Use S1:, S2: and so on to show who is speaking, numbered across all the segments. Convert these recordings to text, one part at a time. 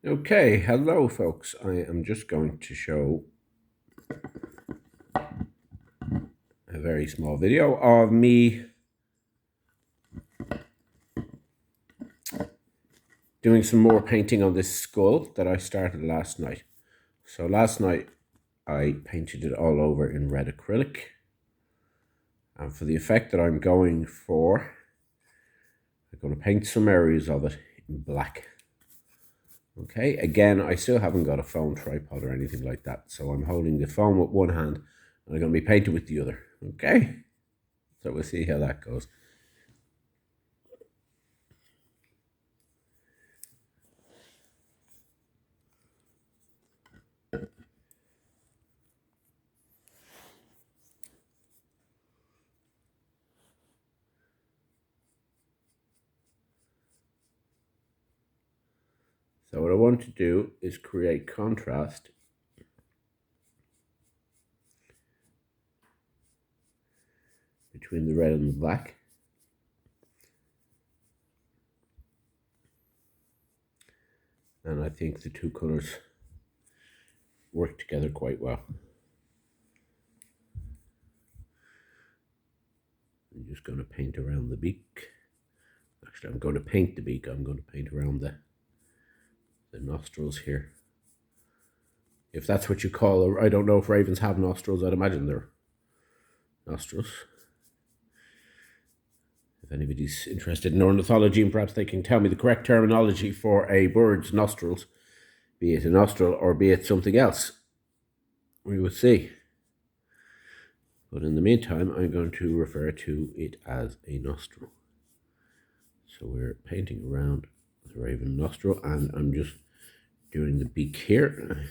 S1: Okay, hello folks. I am just going to show a very small video of me doing some more painting on this skull that I started last night. So last night I painted it all over in red acrylic. And for the effect that I'm going for, I'm going to paint some areas of it in black. Okay, again, I still haven't got a phone tripod or anything like that. So I'm holding the phone with one hand and I'm going to be painting with the other. Okay, so we'll see how that goes. So what I want to do is create contrast between the red and the black. And I think the two colors work together quite well. I'm just going to paint around the beak. Actually, I'm going to paint the beak. I'm going to paint around the nostrils here. If that's what you call, I don't know if ravens have nostrils. I'd imagine they're nostrils. If anybody's interested in ornithology, and perhaps they can tell me the correct terminology for a bird's nostrils, be it a nostril or be it something else, we will see. But in the meantime, I'm going to refer to it as a nostril. So we're painting around the raven nostril, and I'm just doing the beak here.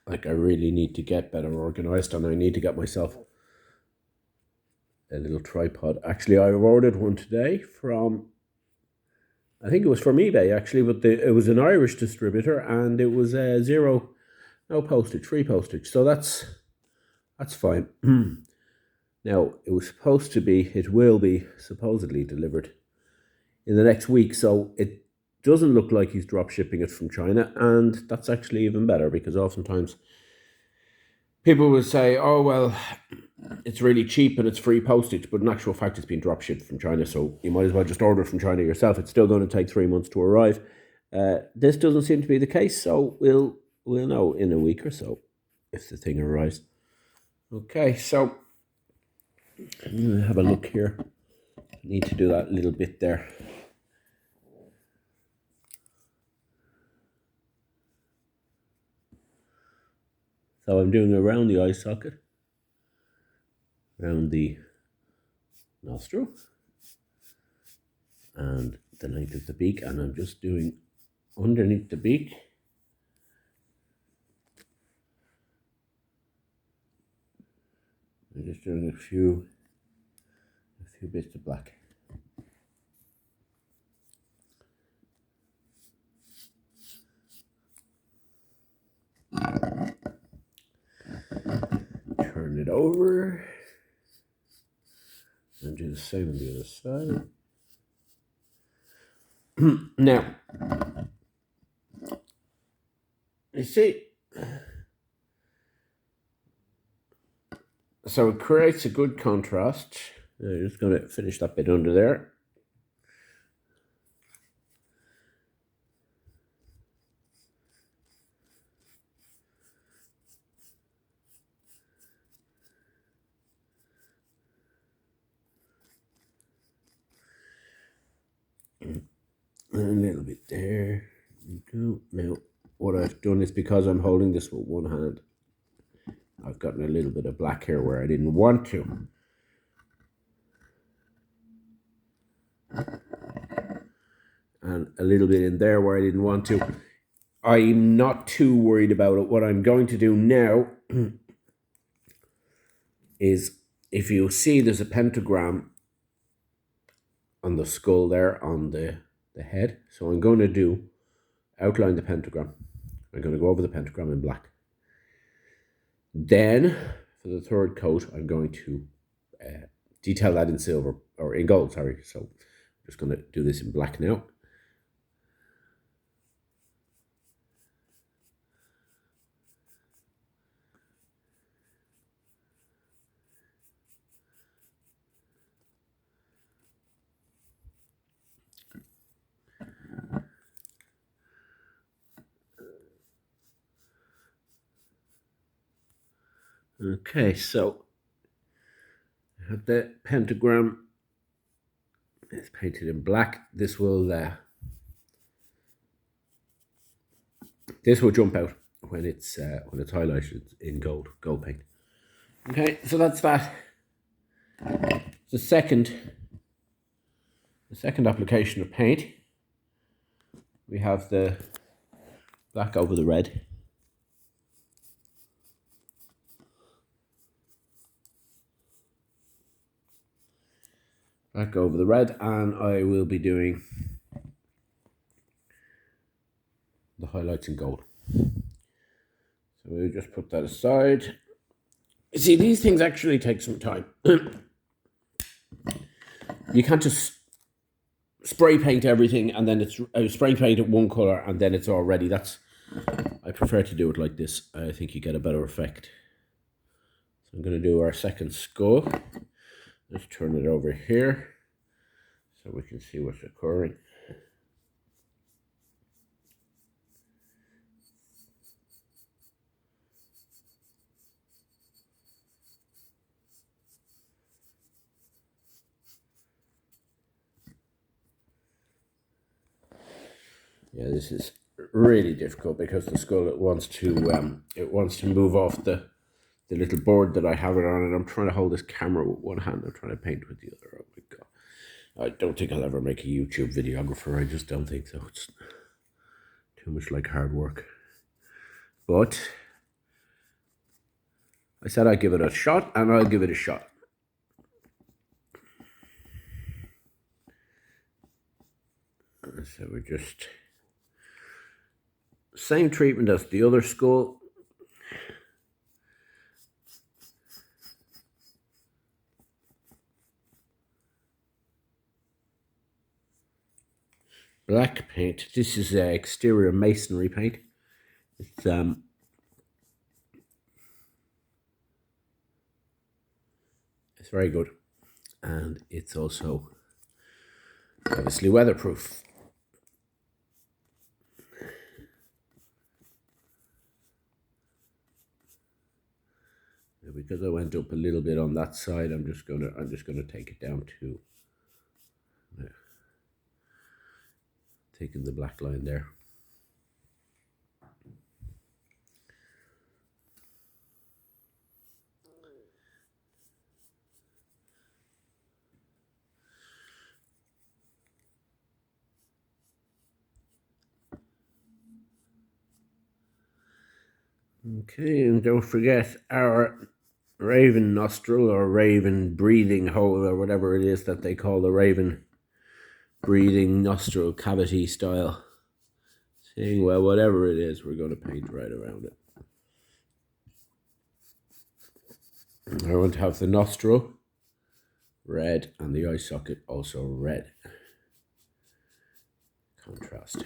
S1: Like, I really need to get better organized, and I need to get myself a little tripod. Actually, I ordered one today from, I think it was from eBay actually, but it was an Irish distributor, and it was zero, no postage, free postage. So that's fine. Now, it will be supposedly delivered in the next week. So it doesn't look like he's drop shipping it from China, and that's actually even better, because oftentimes people will say, oh, well, it's really cheap and it's free postage, but in actual fact, it's been drop shipped from China. So you might as well just order it from China yourself. It's still going to take 3 months to arrive. This doesn't seem to be the case, so we'll know in a week or so if the thing arrives. Okay, so I'm going to have a look here. I need to do that little bit there. So I'm doing around the eye socket, around the nostril, and the length of the beak, and I'm just doing underneath the beak. I'm just doing a few bits of black. Turn it over and do the same on the other side. Now, you see, so it creates a good contrast. I'm just going to finish that bit under there. And a little bit there. There we go. Now, what I've done is, because I'm holding this with one hand, I've gotten a little bit of black here where I didn't want to. And a little bit in there where I didn't want to. I'm not too worried about it. What I'm going to do now is, if you see there's a pentagram on the skull there, on the head. So I'm going to outline the pentagram. I'm going to go over the pentagram in black. Then, for the third coat, I'm going to detail that in silver, or in gold, sorry. So I'm just going to do this in black now. Okay, so I have the pentagram. It's painted in black. This will jump out when it's highlighted in gold paint. Okay, so that's that. The second application of paint. We have the black over the red. Black over the red, and I will be doing the highlights in gold. So we'll just put that aside. See, these things actually take some time. You can't just spray paint everything and then it's spray paint it one color and then it's all ready. I prefer to do it like this. I think you get a better effect. So I'm going to do our second skull. Let's turn it over here so we can see what's occurring. Yeah, this is really difficult because the skull, it wants to move off the little board that I have it on, and I'm trying to hold this camera with one hand. I'm trying to paint with the other. Oh my god! I don't think I'll ever make a YouTube videographer. I just don't think so. It's too much like hard work. But I said I'd give it a shot, and I'll give it a shot. So we're just same treatment as the other skull. Black paint. This is exterior masonry paint. It's very good, and it's also obviously weatherproof. Because I went up a little bit on that side, I'm just gonna take it down to taking the black line there. Okay, and don't forget our raven nostril, or raven breathing hole, or whatever it is that they call the raven breathing nostril cavity style thing. Well, whatever it is, we're going to paint right around it. I want to have the nostril red and the eye socket also red. Contrast.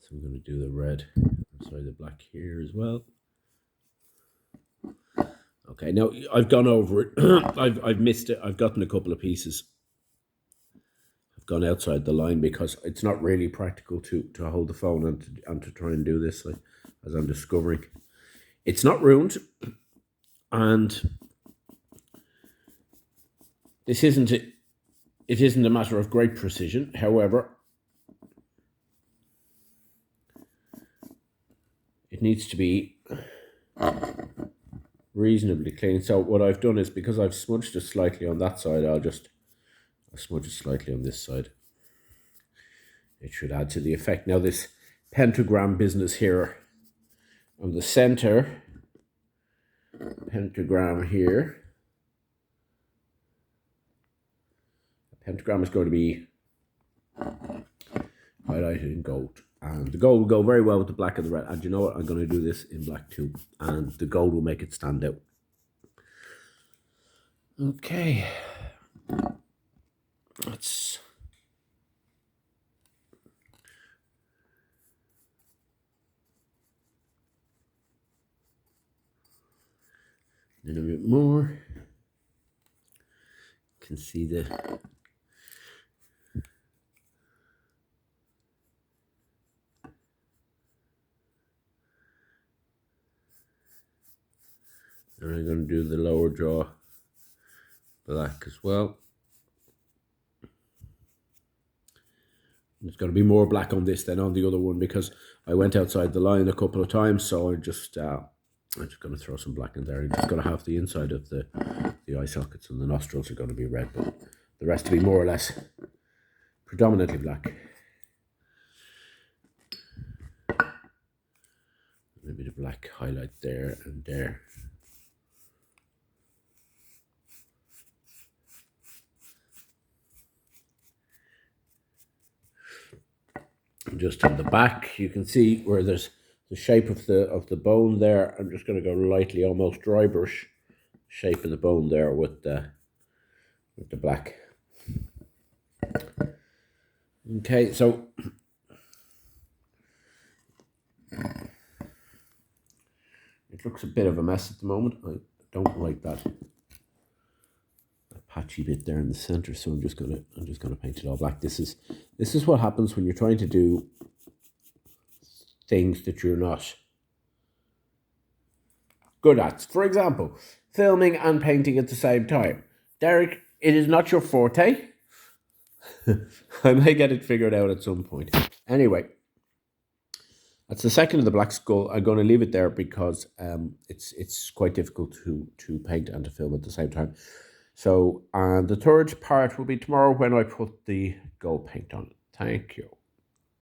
S1: So I'm going to do the red, sorry, the black here as well. Okay, now I've gone over it. I've missed it. I've gotten a couple of pieces. I've gone outside the line because it's not really practical to hold the phone and to try and do this, as I'm discovering. It's not ruined, and this isn't it. It isn't a matter of great precision. However, it needs to be reasonably clean. So what I've done is, because I've smudged it slightly on that side, I'll smudge it slightly on this side. It should add to the effect. Now this pentagram business here on the center, pentagram here. The pentagram is going to be highlighted in gold. And the gold will go very well with the black and the red. And you know what? I'm going to do this in black too. And the gold will make it stand out. Okay. Let's... a little bit more. You can see the... And I'm going to do the lower jaw black as well. There's going to be more black on this than on the other one because I went outside the line a couple of times, so I'm just going to throw some black in there. I'm just going to have the inside of the eye sockets and the nostrils are going to be red, but the rest to be more or less predominantly black. A bit of black highlight there and there. Just on the back, you can see where there's the shape of the bone there. I'm just going to go lightly, almost dry brush shape of the bone there with the black. Okay, so it looks a bit of a mess at the moment. I don't like that patchy bit there in the center, so I'm just gonna paint it all black. This is what happens when you're trying to do things that you're not good at. For example, filming and painting at the same time. Derek, it is not your forte. I may get it figured out at some point. Anyway, that's the second of the black skull. I'm going to leave it there because it's quite difficult to paint and to film at the same time. So, and the third part will be tomorrow when I put the gold paint on. Thank you.